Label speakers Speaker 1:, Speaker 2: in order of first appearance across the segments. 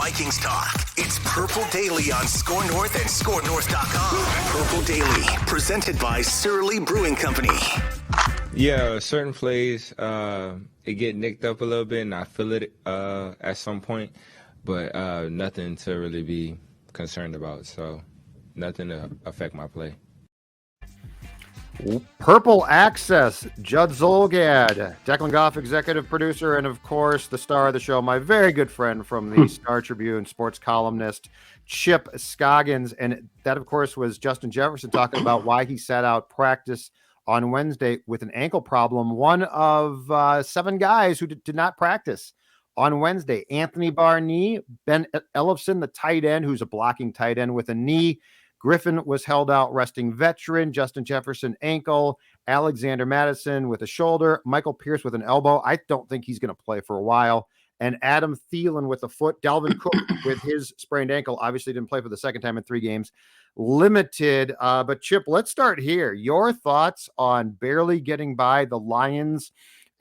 Speaker 1: Vikings talk. It's Purple Daily on Score North and ScoreNorth.com. Purple Daily, presented by Surly Brewing Company.
Speaker 2: Yeah, certain plays, it get nicked up a little bit, and I feel it at some point, but nothing to really be concerned about, so nothing to affect my play.
Speaker 3: Purple Access, Judd Zolgad, Declan Goff, executive producer, and of course, the star of the show, my very good friend from the Star Tribune, sports columnist, Chip Scoggins. And that, of course, was Justin Jefferson talking about why he sat out practice on Wednesday with an ankle problem. One of 7 guys who did not practice on Wednesday. Anthony Barney, Ben Ellefson, the tight end, who's a blocking tight end with a knee. Griffin was held out resting veteran. Justin Jefferson ankle. Alexander Madison with a shoulder. Michael Pierce with an elbow. I don't think he's going to play for a while. And Adam Thielen with a foot. Dalvin Cook with his sprained ankle. Obviously didn't play for the second time in 3 games. Limited. But Chip, let's start here. Your thoughts on barely getting by the Lions,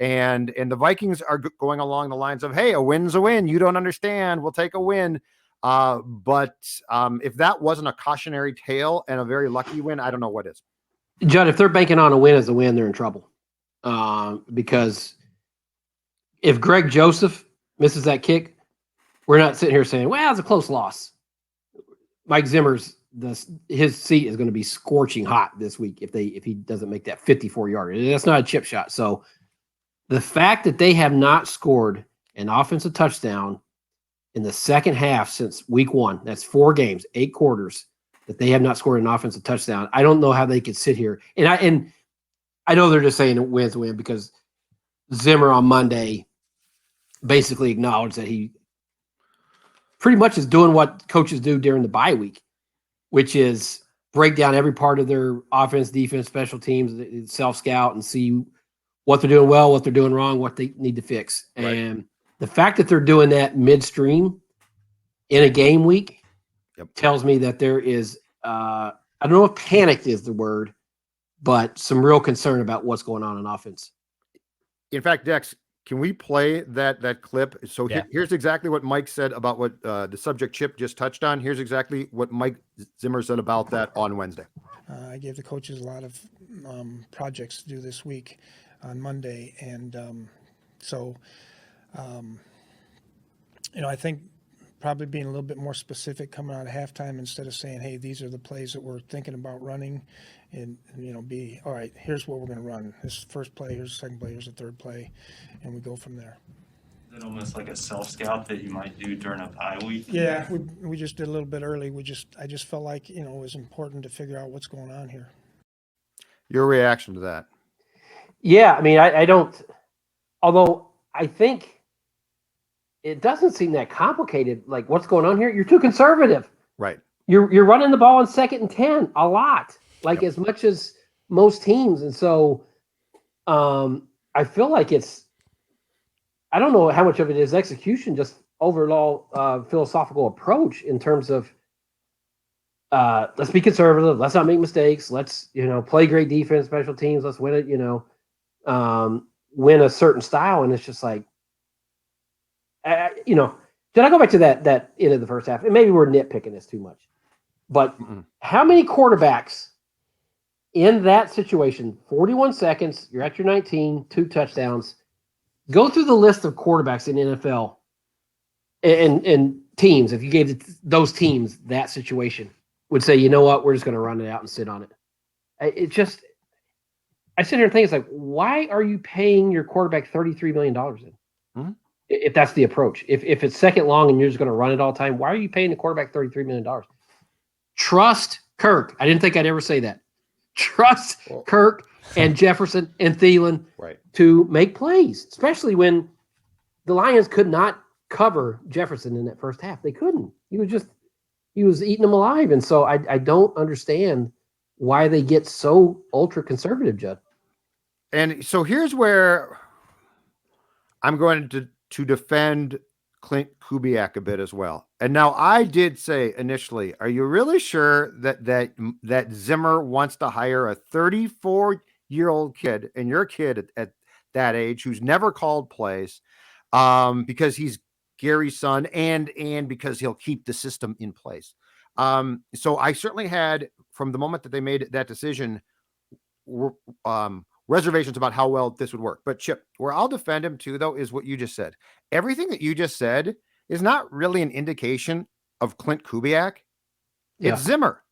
Speaker 3: and the Vikings are going along the lines of, hey, a win's a win. You don't understand. We'll take a win. But if that wasn't a cautionary tale and a very lucky win, I don't know what is.
Speaker 4: Judd, if they're banking on a win as a win, they're in trouble. Because if Greg Joseph misses that kick, we're not sitting here saying, well, it's a close loss. Mike Zimmer's his seat is going to be scorching hot this week if he doesn't make that 54-yarder. That's not a chip shot. So the fact that they have not scored an offensive touchdown in the second half since week 1, that's 4 games, 8 quarters, that they have not scored an offensive touchdown. I don't know how they could sit here. And I know they're just saying it wins to win because Zimmer on Monday basically acknowledged that he pretty much is doing what coaches do during the bye week, which is break down every part of their offense, defense, special teams, self-scout, and see what they're doing well, what they're doing wrong, what they need to fix. Right. And the fact that they're doing that midstream in a game week tells me that there is, I don't know if panicked is the word, but some real concern about what's going on in offense.
Speaker 3: In fact, Dex, can we play that clip? So here's exactly what Mike said about what the subject Chip just touched on. Here's exactly what Mike Zimmer said about that on Wednesday.
Speaker 5: I gave the coaches a lot of projects to do this week on Monday. And I think probably being a little bit more specific coming out of halftime instead of saying, hey, these are the plays that we're thinking about running, and be, all right, here's what we're going to run. This is the first play, here's the second play, here's the third play, and we go from there.
Speaker 6: Is it almost like a self-scout that you might do during a bye week?
Speaker 5: Yeah, we just did a little bit early. I just felt like, it was important to figure out what's going on here.
Speaker 3: Your reaction to that?
Speaker 4: Yeah, I mean, I don't, although I think it doesn't seem that complicated. Like, what's going on here? You're too conservative.
Speaker 3: Right.
Speaker 4: You're running the ball on 2nd and 10 a lot, as much as most teams. And so I feel like I don't know how much of it is execution, just overall philosophical approach in terms of let's be conservative. Let's not make mistakes. Let's, play great defense, special teams. Let's win it, win a certain style. And it's just like, did I go back to that end of the first half? And maybe we're nitpicking this too much. But how many quarterbacks in that situation, 41 seconds, you're at your 19, 2 touchdowns, go through the list of quarterbacks in the NFL and teams, if you gave those teams that situation, would say, you know what, we're just going to run it out and sit on it. I sit here and think, it's like, why are you paying your quarterback $33 million in? If that's the approach. If it's second long and you're just going to run it all the time, why are you paying the quarterback $33 million? Trust Kirk. I didn't think I'd ever say that. Trust Kirk and Jefferson and Thielen to make plays, especially when the Lions could not cover Jefferson in that first half. They couldn't. He was eating them alive. And so I don't understand why they get so ultra conservative, Judd.
Speaker 3: And so here's where I'm going to defend Klint Kubiak a bit as well. And now I did say initially, are you really sure that Zimmer wants to hire a 34-year-old kid, and your kid at that age, who's never called plays, because he's Gary's son, and because he'll keep the system in place. So I certainly had, from the moment that they made that decision, reservations about how well this would work. But Chip, where I'll defend him too, though, is what you just said. Everything that you just said is not really an indication of Klint Kubiak. It's Zimmer.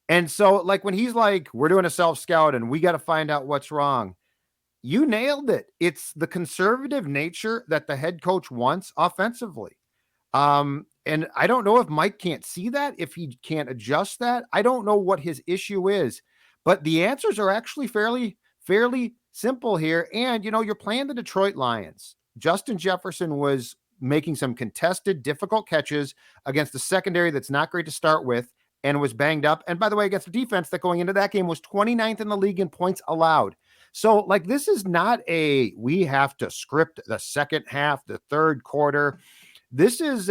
Speaker 3: And so, like, when he's like, we're doing a self-scout and we got to find out what's wrong, you nailed it. It's the conservative nature that the head coach wants offensively. And I don't know if Mike can't see that, if he can't adjust that. I don't know what his issue is, but the answers are actually fairly simple here. And, you're playing the Detroit Lions. Justin Jefferson was making some contested, difficult catches against the secondary that's not great to start with and was banged up. And by the way, against the defense that going into that game was 29th in the league in points allowed. So, like, this is not we have to script the second half, the third quarter. This is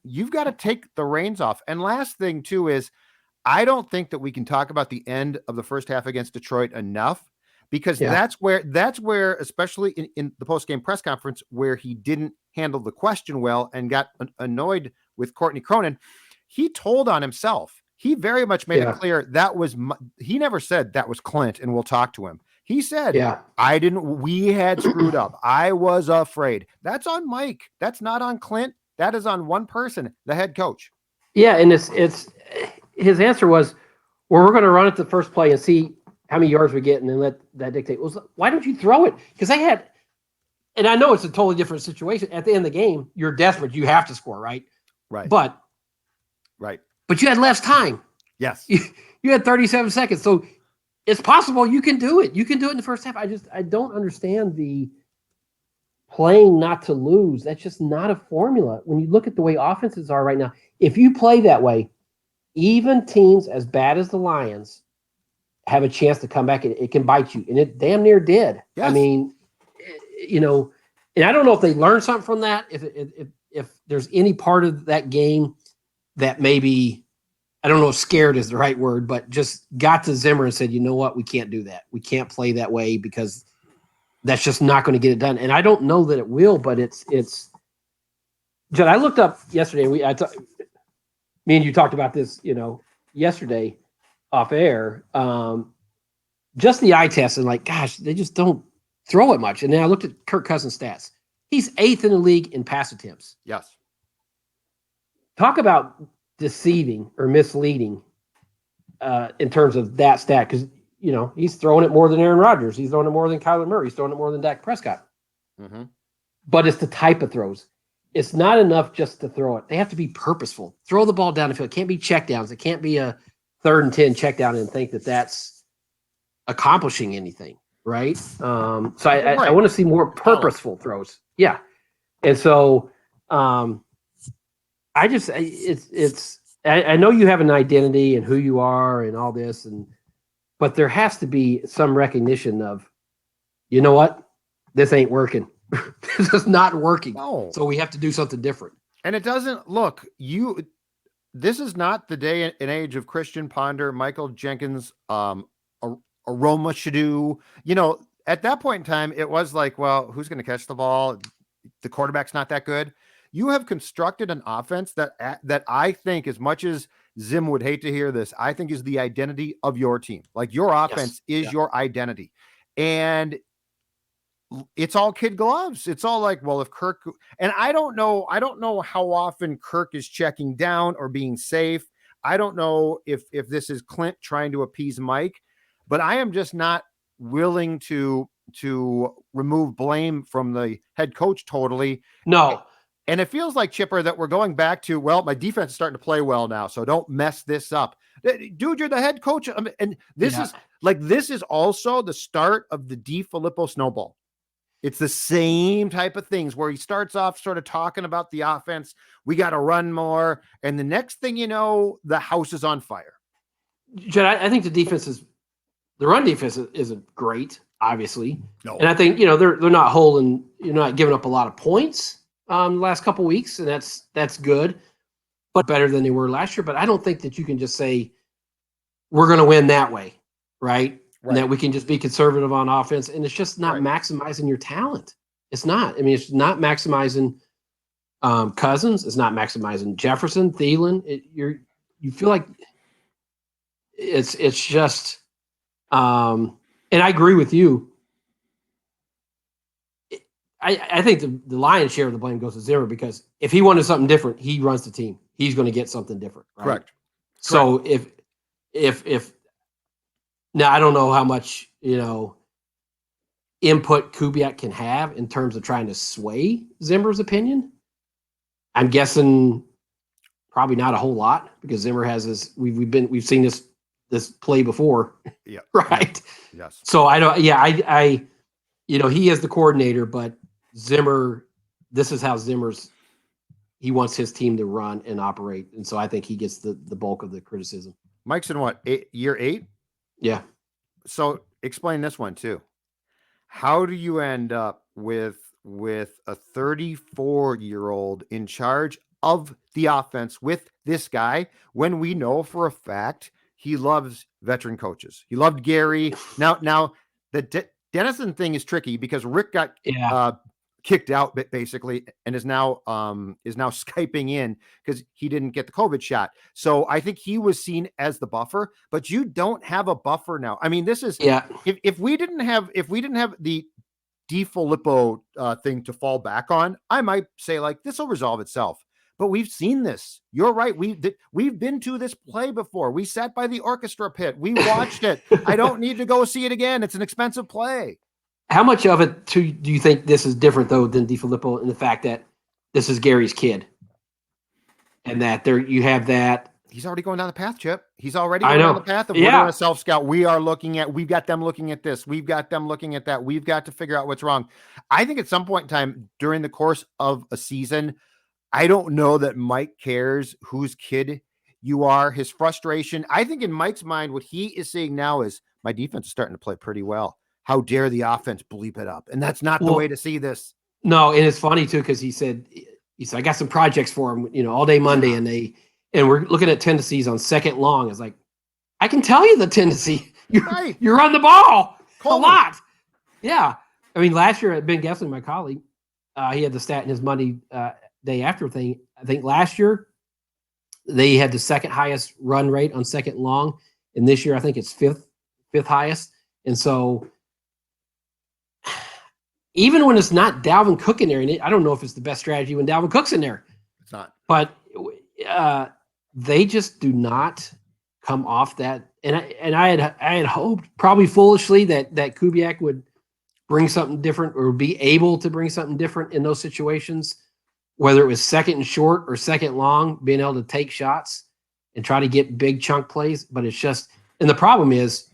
Speaker 3: you've got to take the reins off. And last thing too is, I don't think that we can talk about the end of the first half against Detroit enough, because that's where, especially in the post-game press conference, where he didn't handle the question well and got annoyed with Courtney Cronin, he told on himself. He very much made it clear he never said that was Klint and we'll talk to him. He said, we had screwed up. I was afraid. That's on Mike. That's not on Klint. That is on one person, the head coach.
Speaker 4: Yeah. And it's his answer was, well, we're going to run it the first play and see how many yards we get and then let that dictate. Well, why don't you throw it? Because they had, and I know it's a totally different situation. At the end of the game, you're desperate. You have to score, right?
Speaker 3: Right.
Speaker 4: But you had less time.
Speaker 3: Yes.
Speaker 4: You had 37 seconds. So it's possible you can do it. You can do it in the first half. I don't understand the playing not to lose. That's just not a formula. When you look at the way offenses are right now, if you play that way, even teams as bad as the Lions have a chance to come back and it can bite you. And it damn near did. Yes. I mean, and I don't know if they learned something from that. If there's any part of that game that maybe, I don't know if scared is the right word, but just got to Zimmer and said, you know what, we can't do that. We can't play that way because that's just not going to get it done. And I don't know that it will, but it's Judd, I looked up yesterday, me and you talked about this, yesterday off air, just the eye test, and like, gosh, they just don't throw it much. And then I looked at Kirk Cousins' stats. He's 8th in the league in pass attempts.
Speaker 3: Yes.
Speaker 4: Talk about deceiving or misleading in terms of that stat, because he's throwing it more than Aaron Rodgers. He's throwing it more than Kyler Murray. He's throwing it more than Dak Prescott. Mm-hmm. But it's the type of throws. It's not enough just to throw it. They have to be purposeful. Throw the ball down the field. It can't be checkdowns. It can't be a 3rd and 10 check down and think that that's accomplishing anything, right? So I want to see more purposeful throws. Yeah. And so I know you have an identity and who you are and all this, but there has to be some recognition of, you know what, this ain't working. This is not working. No. So we have to do something different.
Speaker 3: And it doesn't look this is not the day and age of Christian Ponder, Michael Jenkins, Aroma Shadu. At that point in time, it was like, well, who's going to catch the ball? The quarterback's not that good. You have constructed an offense that I think, as much as Zim would hate to hear this, I think is the identity of your team. Like, your offense is your identity. And it's all kid gloves. It's all like, well, if Kirk, and I don't know how often Kirk is checking down or being safe. I don't know if this is Klint trying to appease Mike, but I am just not willing to remove blame from the head coach totally.
Speaker 4: No.
Speaker 3: And it feels like, Chipper, that we're going back to, well, my defense is starting to play well now, so don't mess this up. Dude, you're the head coach. And this is also the start of the DeFilippo snowball. It's the same type of things where he starts off sort of talking about the offense. We got to run more. And the next thing you know, the house is on fire.
Speaker 4: Jed, I think the run defense isn't great, obviously.
Speaker 3: No.
Speaker 4: And I think, they're not not giving up a lot of points the last couple of weeks. And that's good, but better than they were last year. But I don't think that you can just say, we're going to win that way. Right. And that we can just be conservative on offense, and it's just not maximizing your talent. It's not. I mean, it's not maximizing Cousins is not maximizing Jefferson, Thielen. You feel like it's just, and I agree with you. I think the lion's share of the blame goes to Zimmer, because if he wanted something different, he runs the team. He's going to get something different. Right?
Speaker 3: Correct.
Speaker 4: So if now, I don't know how much input Kubiak can have in terms of trying to sway Zimmer's opinion. I'm guessing probably not a whole lot, because Zimmer has his. We've seen this play before.
Speaker 3: Yeah.
Speaker 4: Right.
Speaker 3: Yes.
Speaker 4: So I don't. Yeah. I he is the coordinator, but Zimmer. This is how he wants his team to run and operate, and so I think he gets the bulk of the criticism.
Speaker 3: Mike's in what, year 8?
Speaker 4: Yeah.
Speaker 3: So explain this one too. How do you end up with a 34-year-old in charge of the offense with this guy, when we know for a fact he loves veteran coaches? He loved Gary. Now the Dennison thing is tricky, because Rick got kicked out basically, and is now Skyping in because he didn't get the COVID shot. So I think he was seen as the buffer, but you don't have a buffer now. I mean, this is if we didn't have the DiFilippo thing to fall back on, I might say like this will resolve itself. But we've seen this. You're right. We've been to this play before. We sat by the orchestra pit. We watched it. I don't need to go see it again. It's an expensive play.
Speaker 4: How much of it do you think this is different though than DiFilippo, in the fact that this is Gary's kid, and that you have that?
Speaker 3: He's already going down the path, Chip. He's already going down the path of we're doing a self-scout. We've got them looking at this. We've got them looking at that. We've got to figure out what's wrong. I think at some point in time during the course of a season, I don't know that Mike cares whose kid you are, his frustration. I think in Mike's mind, what he is seeing now is my defense is starting to play pretty well. How dare the offense bleep it up? And that's not the way to see this.
Speaker 4: No, and it's funny too, because he said, I got some projects for him, all day Monday, and we're looking at tendencies on second long. It's like, I can tell you the tendency. You run the ball a lot. Yeah. I mean, last year, Ben Gessling, my colleague, he had the stat in his Monday day after thing. I think last year they had the second highest run rate on second long, and this year I think it's fifth highest. And so even when it's not Dalvin Cook in there, and I don't know if it's the best strategy when Dalvin Cook's in there.
Speaker 3: It's not.
Speaker 4: But they just do not come off that. And I had hoped, probably foolishly, that Kubiak would bring something different, or be able to bring something different in those situations, whether it was second and short or second long, being able to take shots and try to get big chunk plays. But it's just, and the problem is,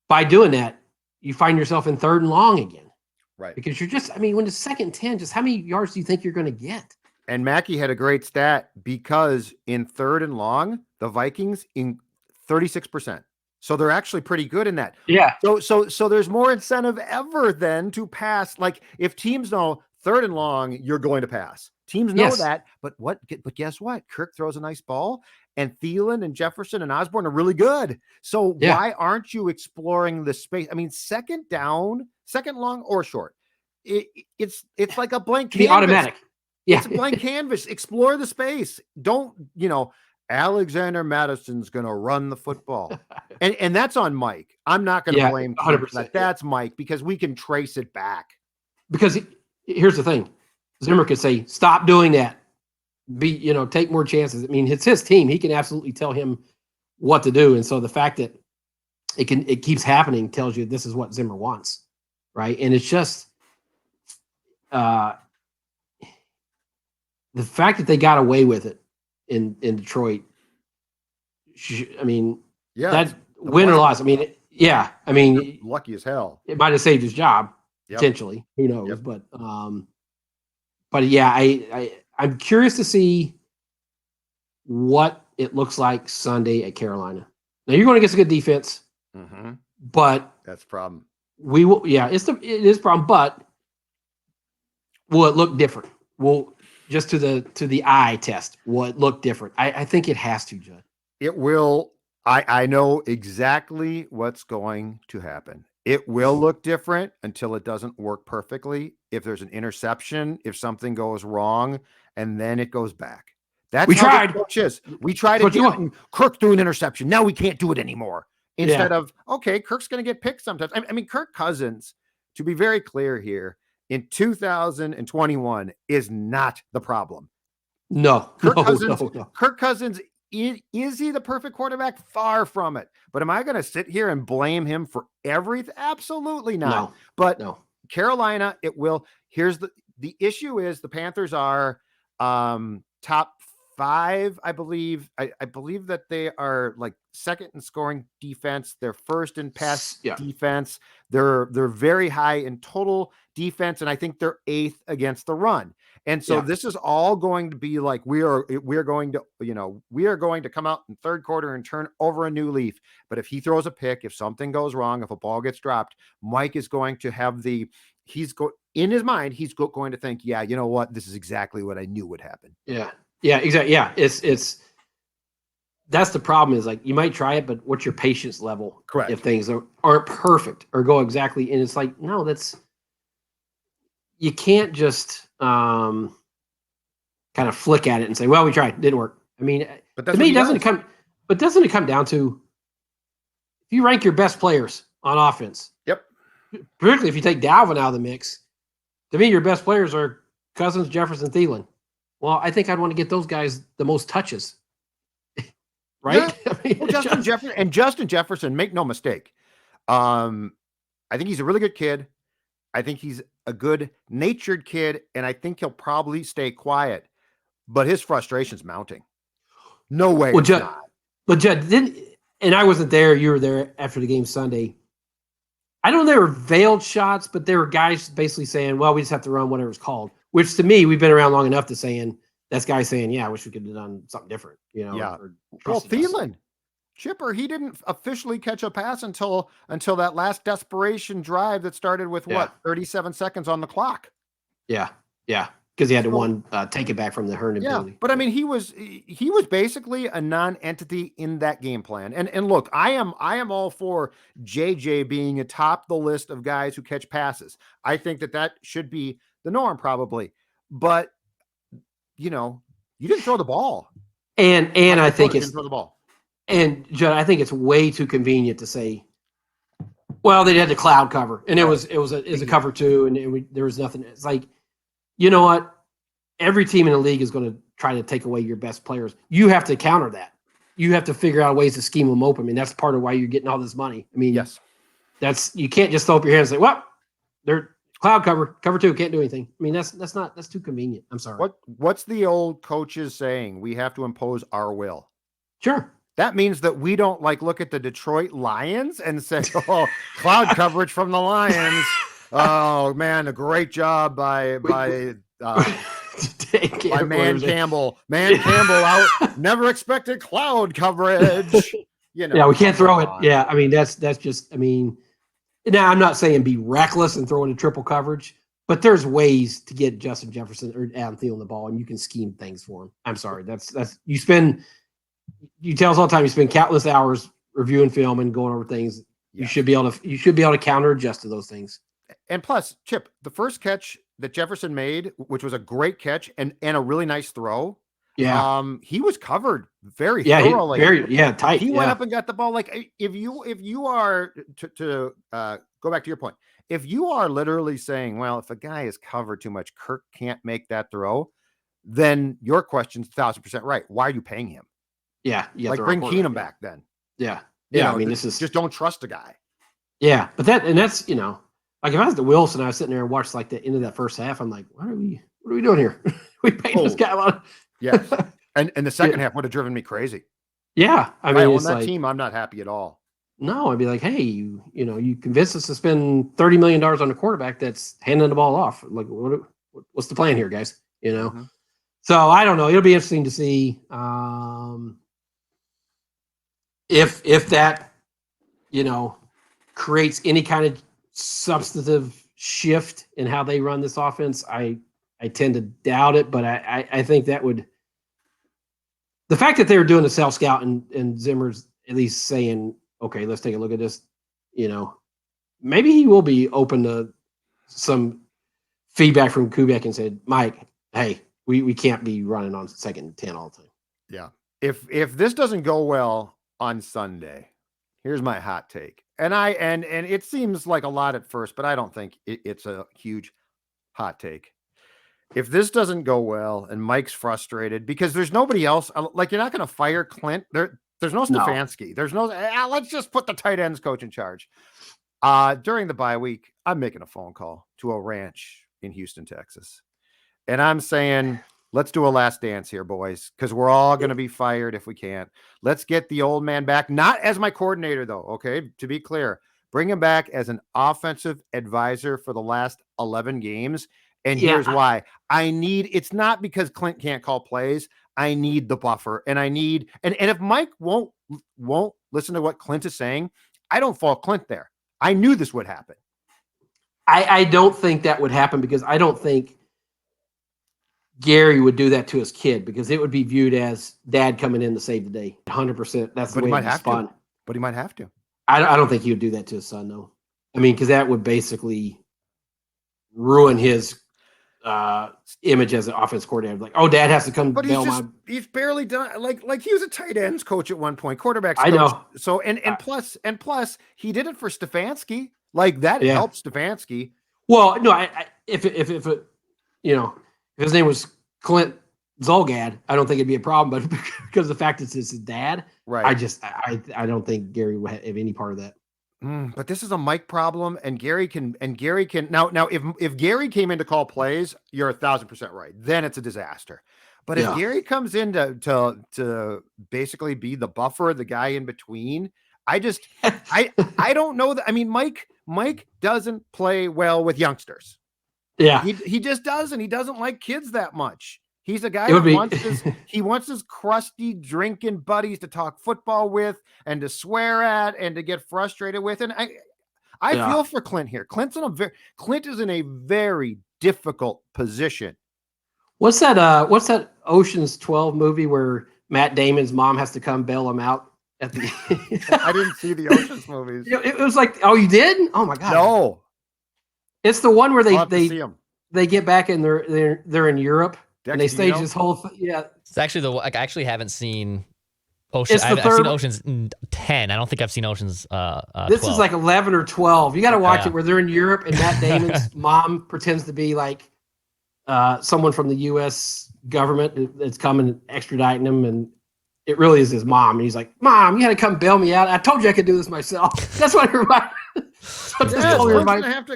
Speaker 4: by doing that, you find yourself in third and long again.
Speaker 3: Right.
Speaker 4: Because you're just, when it's second and 10, just how many yards do you think you're going to get?
Speaker 3: And Mackey had a great stat, because in third and long, the Vikings in 36%. So they're actually pretty good in that.
Speaker 4: Yeah.
Speaker 3: So there's more incentive ever then to pass. Like if teams know third and long, you're going to pass. Teams know that. But guess what? Kirk throws a nice ball, and Thielen and Jefferson and Osborne are really good. So why aren't you exploring the space? I mean, second down, second long or short, it's like a blank canvas.
Speaker 4: Automatic. Yeah.
Speaker 3: It's a blank canvas. Explore the space. Don't, Alexander Madison's going to run the football. and that's on Mike. I'm not going to blame 100%. That's Mike, because we can trace it back.
Speaker 4: Because here's the thing. Zimmer could say, stop doing that. Take more chances. It's his team. He can absolutely tell him what to do. And so the fact that it keeps happening tells you this is what Zimmer wants. Right. And it's just the fact that they got away with it in Detroit. That's win or loss.
Speaker 3: Lucky as hell.
Speaker 4: It might have saved his job potentially. Who knows?
Speaker 3: Yep.
Speaker 4: But yeah, I'm curious to see what it looks like Sunday at Carolina. Now you're going to get some good defense, but
Speaker 3: that's the problem.
Speaker 4: We will. Yeah, it is a problem. But will it look different? Will just to the eye test? Will it look different? I think it has to, Judd.
Speaker 3: It will. I know exactly what's going to happen. It will look different until it doesn't work perfectly. If there's an interception, if something goes wrong, and then it goes back. That's
Speaker 4: We
Speaker 3: how
Speaker 4: tried.
Speaker 3: the coach is. We tried
Speaker 4: That's what you
Speaker 3: again. Kirk threw an interception. Now we can't do it anymore. Instead
Speaker 4: Yeah.
Speaker 3: of, okay, Kirk's going to get picked sometimes. I mean, Kirk Cousins, to be very clear here, in 2021 is not the problem.
Speaker 4: No,
Speaker 3: Kirk
Speaker 4: no,
Speaker 3: Cousins,
Speaker 4: no.
Speaker 3: Kirk Cousins, is he the perfect quarterback? Far from it. But am I going to sit here and blame him for everything? Absolutely not.
Speaker 4: No,
Speaker 3: But
Speaker 4: no.
Speaker 3: Carolina, it will. Here's the issue is the Panthers are top 5, I believe. I believe that they are like second in scoring defense. They're first in pass defense. They're very high in total defense, and I think they're 8th against the run. And so this is all going to be like we are going to come out in third quarter and turn over a new leaf. But if he throws a pick, if something goes wrong, if a ball gets dropped, Mike is going to have in his mind, he's going to think, yeah, you know what? This is exactly what I knew would happen.
Speaker 4: Yeah. Yeah, exactly. Yeah. It's that's the problem is like you might try it, but what's your patience level?
Speaker 3: Correct.
Speaker 4: If things aren't perfect or go exactly. And it's like, no, you can't just kind of flick at it and say, well, we tried, didn't work. I mean,
Speaker 3: but
Speaker 4: to me, doesn't it come down to if you rank your best players on offense?
Speaker 3: Yep.
Speaker 4: Particularly if you take Dalvin out of the mix, to me, your best players are Cousins, Jefferson, Thielen. Well, I think I'd want to get those guys the most touches. Right?
Speaker 3: Yeah.
Speaker 4: I mean,
Speaker 3: well, Justin Jefferson, make no mistake. I think he's a really good kid. I think he's a good natured kid, and I think he'll probably stay quiet, but his frustration's mounting. No way.
Speaker 4: Well, Judd, and I wasn't there. You were there after the game Sunday. I don't know, there were veiled shots, but there were guys basically saying, well, we just have to run whatever's called, which to me, we've been around long enough to saying, that's guy saying, yeah, I wish we could have done something different,
Speaker 3: Yeah. Well, Thielen, Chipper, he didn't officially catch a pass until that last desperation drive that started with 37 seconds on the clock.
Speaker 4: Yeah. Yeah. Because he had to take it back from the Herndon penalty.
Speaker 3: But I mean, he was basically a non-entity in that game plan. And look, I am all for JJ being atop the list of guys who catch passes. I think that should be the norm probably. But you didn't throw the ball.
Speaker 4: And I think it's
Speaker 3: throw the ball.
Speaker 4: And Judd, I think it's way too convenient to say, well, they had the cloud cover and it was a cover 2 and there was nothing. It's like, you know what? Every team in the league is going to try to take away your best players. You have to counter that. You have to figure out ways to scheme them open. I mean, that's part of why you're getting all this money. I mean,
Speaker 3: yes,
Speaker 4: you can't just throw up your hands and say, well, they're cloud cover 2, can't do anything. I mean, that's too convenient. I'm sorry.
Speaker 3: What's the old coaches saying? We have to impose our will.
Speaker 4: Sure.
Speaker 3: That means that we don't look at the Detroit Lions and say, oh, cloud coverage from the Lions. Oh man, a great job by Man Campbell. Man Campbell out. Never expected cloud coverage.
Speaker 4: Yeah, we can't throw it. Yeah, I mean that's just. I mean, now I'm not saying be reckless and throw in a triple coverage, but there's ways to get Justin Jefferson or Adam Thielen the ball, and you can scheme things for him. I'm sorry, that's you tell us all the time. You spend countless hours reviewing film and going over things. Yeah. You should be able to counter adjust to those things.
Speaker 3: And plus, Chip, the first catch that Jefferson made, which was a great catch and a really nice throw.
Speaker 4: Yeah.
Speaker 3: He was covered very thoroughly.
Speaker 4: Tight.
Speaker 3: He went up and got the ball. Like if you are to go back to your point, if you are literally saying, well, if a guy is covered too much, Kirk can't make that throw, then your question's 1,000% right. Why are you paying him?
Speaker 4: Yeah.
Speaker 3: Bring Keenum back then.
Speaker 4: Yeah. Yeah. I mean, this is
Speaker 3: just don't trust a guy.
Speaker 4: Yeah. But that's, like if I was the Wilson, I was sitting there and watched the end of that first half. I'm like, what are we doing here? We paid this guy a lot.
Speaker 3: Yes. And the second half would have driven me crazy.
Speaker 4: Yeah. I mean,
Speaker 3: on that team, I'm not happy at all.
Speaker 4: No, I'd be like, hey, you convinced us to spend $30 million on a quarterback that's handing the ball off. Like, what's the plan here, guys?
Speaker 3: Mm-hmm.
Speaker 4: So I don't know. It'll be interesting to see if that, creates any kind of substantive shift in how they run this offense. I tend to doubt it, but I think that would. The fact that they were doing the self-scout and Zimmer's at least saying, okay, let's take a look at this, maybe he will be open to some feedback from Kubiak and said, Mike, hey, we can't be running on 2nd and 10 all the time.
Speaker 3: Yeah. If this doesn't go well on Sunday, here's my hot take. And it seems like a lot at first, but I don't think it's a huge hot take. If this doesn't go well and Mike's frustrated because there's nobody else, like you're not going to fire Klint. There's no Stefanski. There's no, let's just put the tight ends coach in charge. During the bye week, I'm making a phone call to a ranch in Houston, Texas. And I'm saying, let's do a last dance here, boys, because we're all going to be fired if we can't. Let's get the old man back, not as my coordinator, though, okay? To be clear, bring him back as an offensive advisor for the last 11 games. And here's why. It's not because Klint can't call plays. I need the buffer, and I need, and if Mike won't listen to what Klint is saying, I don't fault Klint there. I knew this would happen.
Speaker 4: I don't think that would happen because I don't think Gary would do that to his kid because it would be viewed as dad coming in to save the day. 100%. That's the way he respond.
Speaker 3: But he might have to.
Speaker 4: I don't think he would do that to his son, though. I mean, because that would basically ruin his image as an offense coordinator. Like, oh, dad has to come.
Speaker 3: But he's barely done. Like he was a tight ends coach at one point, quarterbacks coach.
Speaker 4: I know.
Speaker 3: So and plus he did it for Stefanski. Like that helped Stefanski.
Speaker 4: Well, no, if his name was Klint Zolgad, I don't think it'd be a problem. But because of the fact it's his dad,
Speaker 3: right?
Speaker 4: I don't think Gary would have any part of that.
Speaker 3: But this is a Mike problem, and Gary can now if Gary came in to call plays, you're 1,000% right. Then it's a disaster. But if Gary comes in to basically be the buffer, the guy in between, I don't know that. I mean, Mike doesn't play well with youngsters.
Speaker 4: Yeah,
Speaker 3: he just doesn't. He doesn't like kids that much. He's a guy that wants his crusty drinking buddies to talk football with and to swear at and to get frustrated with. And I feel for Klint here. Klint is in a very difficult position.
Speaker 4: What's that Ocean's 12 movie where Matt Damon's mom has to come bail him out at the
Speaker 3: I didn't see the Ocean's movies.
Speaker 4: It was like, oh, you did? Oh my God.
Speaker 3: No.
Speaker 4: It's the one where they get back and they're in Europe. And they stage this whole thing. Yeah.
Speaker 7: It's actually I actually haven't seen Ocean. I've seen Ocean's 10. I don't think I've seen Ocean's 12.
Speaker 4: This is like 11 or 12. You got to watch it where they're in Europe and Matt Damon's mom pretends to be like someone from the U.S. government that's coming extraditing him. And it really is his mom. And he's like, Mom, you had to come bail me out. I told you I could do this myself. That's what it reminds me.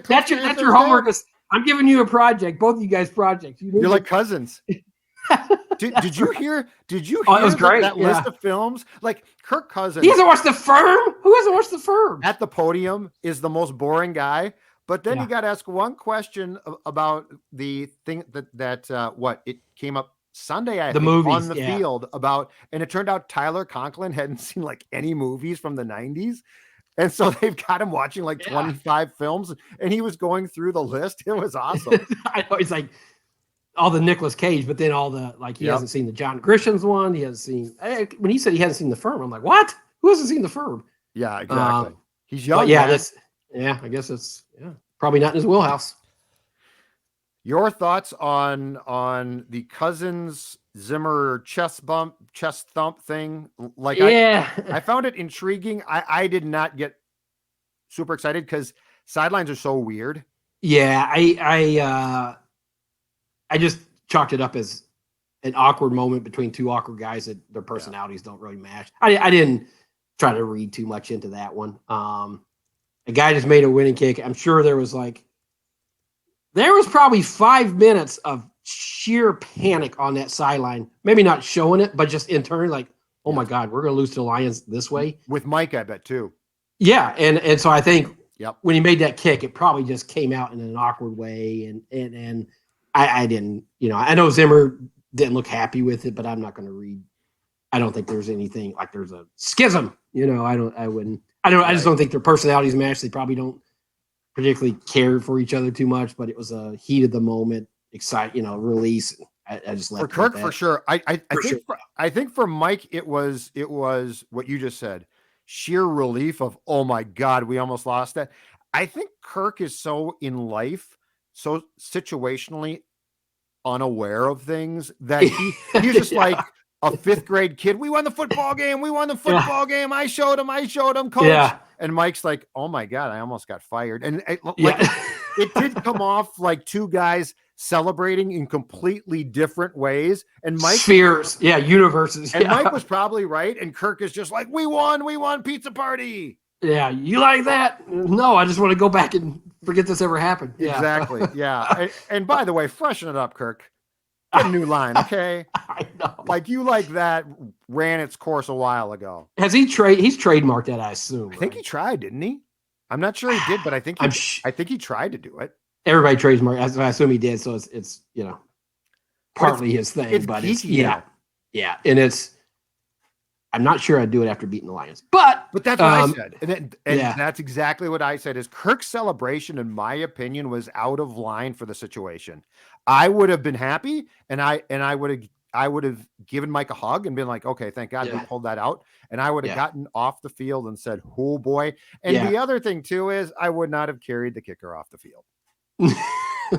Speaker 4: That's your homework. I'm giving you a project, both of you guys projects.
Speaker 3: You're like cousins. Did you hear?
Speaker 4: It was great.
Speaker 3: That list of films? Like Kirk Cousins.
Speaker 4: He hasn't watched The Firm. Who hasn't watched The Firm?
Speaker 3: At the podium is the most boring guy. But then you got to ask one question about the thing that it came up Sunday. I think, movies on the field about, and it turned out Tyler Conklin hadn't seen like any movies from the 90s. And so they've got him watching like 25 films, and he was going through the list. It was awesome.
Speaker 4: I know, it's like all the Nicolas Cage, but then all the he hasn't seen the John Grisham's one. He hasn't seen when he said he hasn't seen The Firm. I'm like, what? Who hasn't seen The Firm?
Speaker 3: Yeah, exactly. He's young.
Speaker 4: I guess it's probably not in his wheelhouse.
Speaker 3: Your thoughts on the Cousins Zimmer chest thump thing? Like, I found it intriguing. I did not get super excited because sidelines are so weird.
Speaker 4: Yeah, I just chalked it up as an awkward moment between two awkward guys that their personalities don't really match. I didn't try to read too much into that one. A guy just made a winning kick. I'm sure there was probably 5 minutes of sheer panic on that sideline. Maybe not showing it, but just internally like, oh my God, we're going to lose to the Lions this way.
Speaker 3: With Mike, I bet too.
Speaker 4: Yeah. And so I think when he made that kick, it probably just came out in an awkward way. And I didn't, I know Zimmer didn't look happy with it, but I'm not going to read. I don't think there's anything like there's a schism, I just don't think their personalities match. They probably don't particularly care for each other too much, but it was a heat of the moment, release. I just left
Speaker 3: for Kirk for sure. I think for Mike, it was what you just said, sheer relief of, oh my God, we almost lost that. I think Kirk is so in life, so situationally unaware of things that he's just like a 5th grade kid. We won the football game. We won the football game. I showed him, coach.
Speaker 4: Yeah.
Speaker 3: And Mike's like, oh my God, I almost got fired. And it did come off like two guys celebrating in completely different ways. And Mike
Speaker 4: spheres, universes.
Speaker 3: And Mike was probably right. And Kirk is just like, we won, pizza party.
Speaker 4: Yeah, you like that? No, I just want to go back and forget this ever happened. Yeah.
Speaker 3: Exactly. Yeah. and by the way, freshen it up, Kirk. Get a new line, okay?
Speaker 4: I know.
Speaker 3: Like you like that ran its course a while ago.
Speaker 4: Has he he's trademarked that, I assume.
Speaker 3: I think he tried, didn't he? I'm not sure he did, but I think I think he tried to do it.
Speaker 4: Everybody trademarked. I assume he did, so it's partly his thing, but it's yeah. And I'm not sure I'd do it after beating the Lions, but
Speaker 3: that's what I said, and that's exactly what I said. Is Kirk's celebration, in my opinion, was out of line for the situation. I would have been happy, and I would have given Mike a hug and been like, okay, thank God we pulled that out, and I would have gotten off the field and said, oh boy. And the other thing too is I would not have carried the kicker off the field.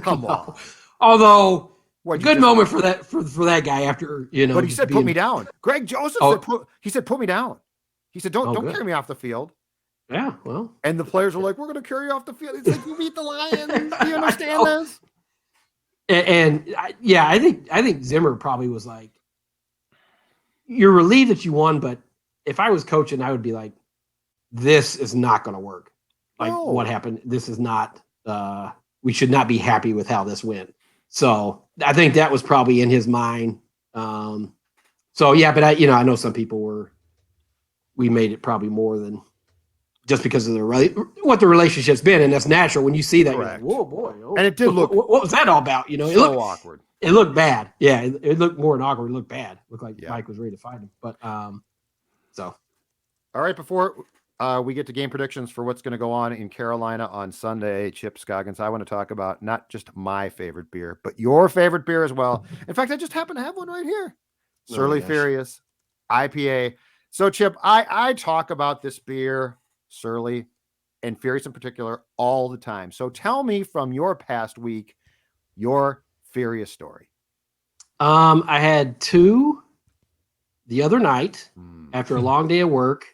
Speaker 3: Come on.
Speaker 4: Although. Good moment for that guy after,
Speaker 3: But he said, put me down. Greg Joseph said, put me down. He said, don't carry me off the field.
Speaker 4: Yeah, well.
Speaker 3: And the players were like, we're going to carry you off the field. It's like, you beat the Lions. Do you understand this?
Speaker 4: And I think Zimmer probably was like, you're relieved that you won, but if I was coaching, I would be like, this is not going to work. Like what happened? This is not, we should not be happy with how this went. So I think that was probably in his mind. But I know some people we made it probably more than just because of what the relationship's been. And that's natural when you see that. You're like, whoa, boy. Oh,
Speaker 3: and it did look,
Speaker 4: what was that all about? It looked
Speaker 3: awkward.
Speaker 4: It looked bad. Yeah. It looked more than awkward. It looked bad. It looked like Mike was ready to fight him. But, all
Speaker 3: right. Before we get to game predictions for what's going to go on in Carolina on Sunday, Chip Scoggins, I want to talk about not just my favorite beer, but your favorite beer as well. In fact, I just happen to have one right here. Surly Furious IPA. So, Chip, I talk about this beer, Surly, and Furious in particular, all the time. So tell me from your past week, your Furious story.
Speaker 4: I had 2 the other night after a long day of work.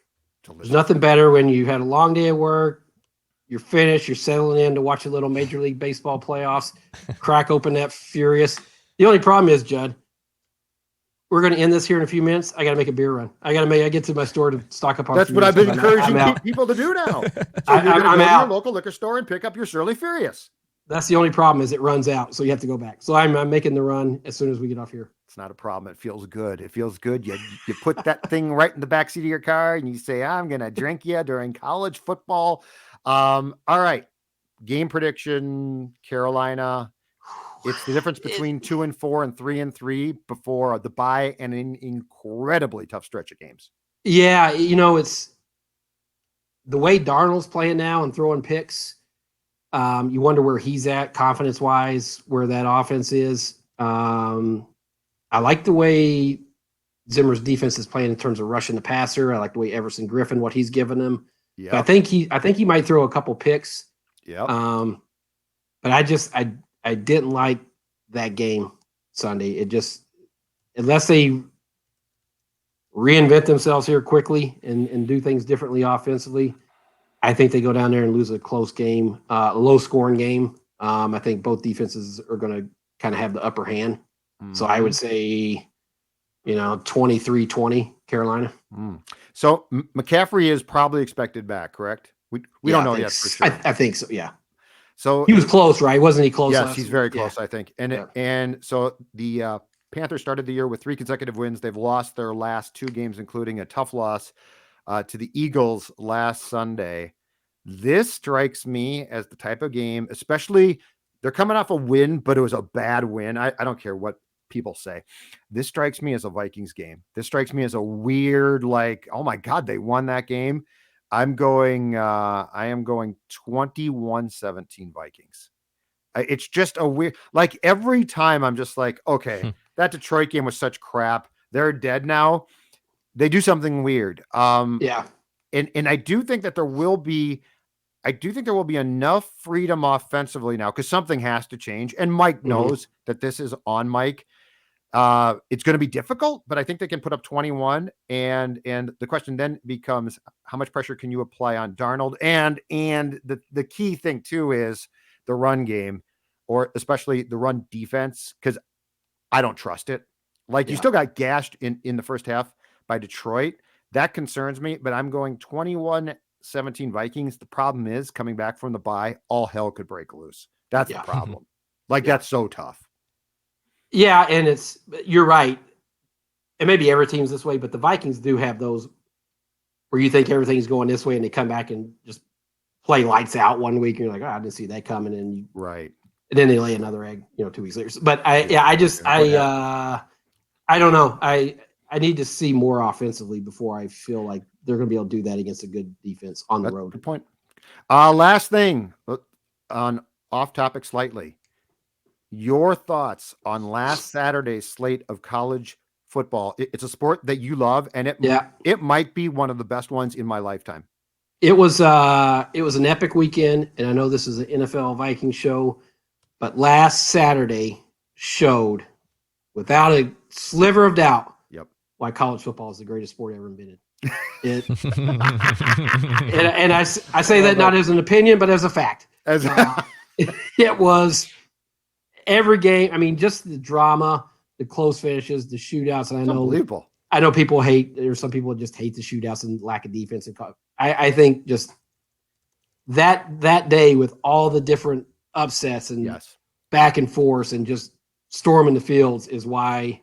Speaker 4: There's nothing better when you had a long day of work, you're finished, you're settling in to watch a little Major League Baseball playoffs, crack open that Furious. The only problem is, Judd, we're going to end this here in a few minutes. I got to make a beer run. I get to my store to stock up on
Speaker 3: That's Furious. What I've been encouraging people to do now. So I'm going to go to your local liquor store and pick up your Surly Furious.
Speaker 4: That's the only problem is it runs out, so you have to go back. So I'm making the run as soon as we get off here.
Speaker 3: It's not a problem. It feels good. You put that thing right in the backseat of your car and you say, I'm going to drink you during college football. All right. Game prediction, Carolina. It's the difference between 2-4 and 3-3 before the bye and an incredibly tough stretch of games.
Speaker 4: Yeah. It's the way Darnold's playing now and throwing picks. You wonder where he's at confidence wise, where that offense is. I like the way Zimmer's defense is playing in terms of rushing the passer. I like the way Everson Griffin, what he's given him. Yeah, I think he might throw a couple picks.
Speaker 3: Yeah.
Speaker 4: But I didn't like that game Sunday. It just, unless they reinvent themselves here quickly and do things differently offensively, I think they go down there and lose a close game, a low scoring game. I think both defenses are going to kind of have the upper hand. So I would say, 23-20 Carolina.
Speaker 3: So McCaffrey is probably expected back, correct? We don't know yet for sure.
Speaker 4: I think so. Yeah.
Speaker 3: So
Speaker 4: he was close, right? Wasn't he close?
Speaker 3: Yes, he's very close, I think. And so the Panthers started the year with 3 consecutive wins. They've lost their last 2 games, including a tough loss to the Eagles last Sunday. This strikes me as the type of game, especially they're coming off a win, but it was a bad win. I don't care what people say. This strikes me as a Vikings game. This strikes me as a weird, like, oh my God, they won that game. I am going 21-17 Vikings. It's just a weird, like every time I'm just like, okay, that Detroit game was such crap. They're dead now. They do something weird. And I do think that there will be I do think there will be enough freedom offensively now because something has to change. And Mike knows that this is on Mike. It's going to be difficult, but I think they can put up 21. And the question then becomes, how much pressure can you apply on Darnold? And the key thing too is the run game, or especially the run defense, because I don't trust it. Like you still got gashed in the first half by Detroit. That concerns me, but I'm going 21-17 Vikings. The problem is coming back from the bye, all hell could break loose. That's the problem. That's so tough.
Speaker 4: Yeah, and you're right. And maybe every team's this way, but the Vikings do have those where you think everything's going this way and they come back and just play lights out one week and you're like, I didn't see that coming. And then they lay another egg, 2 weeks later. But I don't know. I need to see more offensively before I feel like they're going to be able to do that against a good defense on the road.
Speaker 3: Good point. Last thing on off topic slightly. Your thoughts on last Saturday's slate of college football? It's a sport that you love, and it might be one of the best ones in my lifetime.
Speaker 4: It was an epic weekend, and I know this is an NFL Vikings show, but last Saturday showed without a sliver of doubt why college football is the greatest sport ever invented. And I say that not as an opinion, but as a fact. It was every game. I mean, just the drama, the close finishes, the shootouts. And
Speaker 3: unbelievable.
Speaker 4: I know people there's some people just hate the shootouts and lack of defense. And I think just that day with all the different upsets and back and forth and just storming the fields is why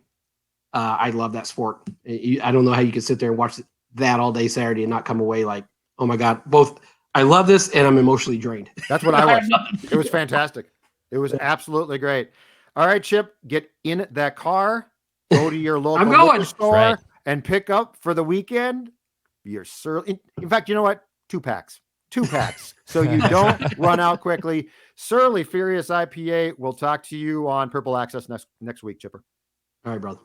Speaker 4: I love that sport. I don't know how you can sit there and watch that all day Saturday and not come away like, oh my God, I love this and I'm emotionally drained.
Speaker 3: That's what I watched. It was fantastic. It was absolutely great. All right, Chip, get in that car, go to your local liquor store and pick up for the weekend. In fact, you know what? 2 packs. 2 packs. So you don't run out quickly. Surly Furious IPA. We'll talk to you on Purple Access next week, Chipper.
Speaker 4: All right, brother.